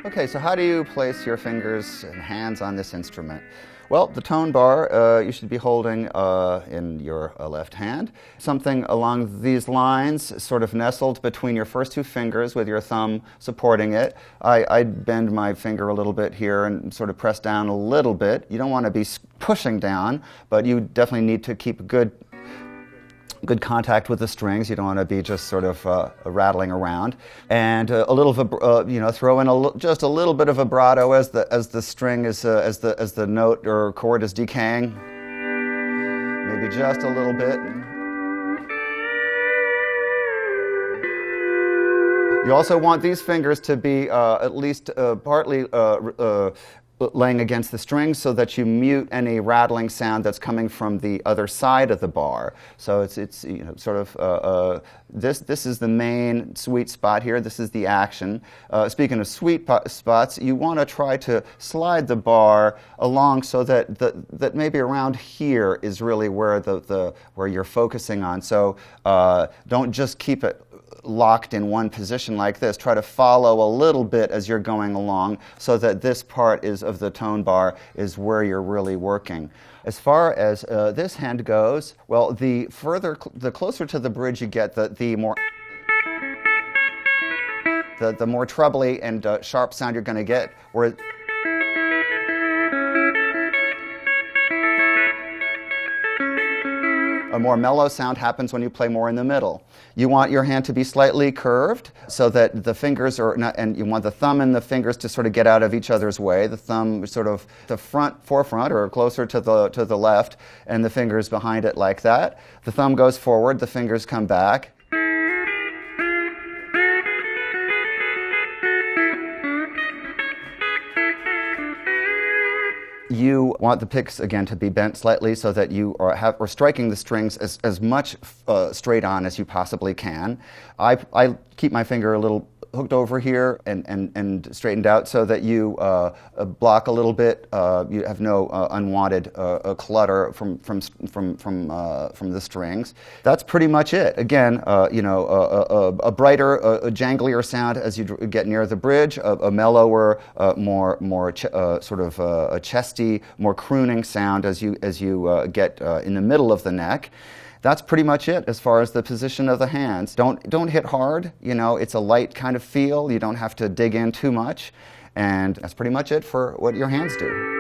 Okay, so how do you place your fingers and hands on this instrument? Well, the tone bar you should be holding in your left hand. Something along these lines, sort of nestled between your first two fingers with your thumb supporting it. I bend my finger a little bit here and sort of press down a little bit. You don't want to be pushing down, but you definitely need to keep good contact with the strings. You don't want to be just sort of rattling around, and a little, throw in just a little bit of vibrato as the string is as the note or chord is decaying. Maybe just a little bit. You also want these fingers to be at least partly laying against the strings so that you mute any rattling sound that's coming from the other side of the bar. So it's sort of this is the main sweet spot here. This is the action. Speaking of sweet spots, you want to try to slide the bar along so that maybe around here is really where where you're focusing on. So don't just keep it locked in one position like this. Try to follow a little bit as you're going along so that this part of the tone bar is where you're really working. As far as this hand goes, well, the closer to the bridge you get, the more trebly and sharp sound you're going to get. A more mellow sound happens when you play more in the middle. You want your hand to be slightly curved so that the fingers are not, and you want the thumb and the fingers to sort of get out of each other's way. The thumb sort of the forefront or closer to the left, and the fingers behind it like that. The thumb goes forward, the fingers come back. You want the picks, again, to be bent slightly so that you are striking the strings as much straight on as you possibly can. I keep my finger a little hooked over here and straightened out so that you block a little bit. You have no unwanted clutter from the strings. That's pretty much it. Again, a brighter, a janglier sound as you get near the bridge, a mellower, more sort of a chesty, more crooning sound as you get in the middle of the neck. That's pretty much it as far as the position of the hands. Don't hit hard. It's a light kind of feel. You don't have to dig in too much. And that's pretty much it for what your hands do.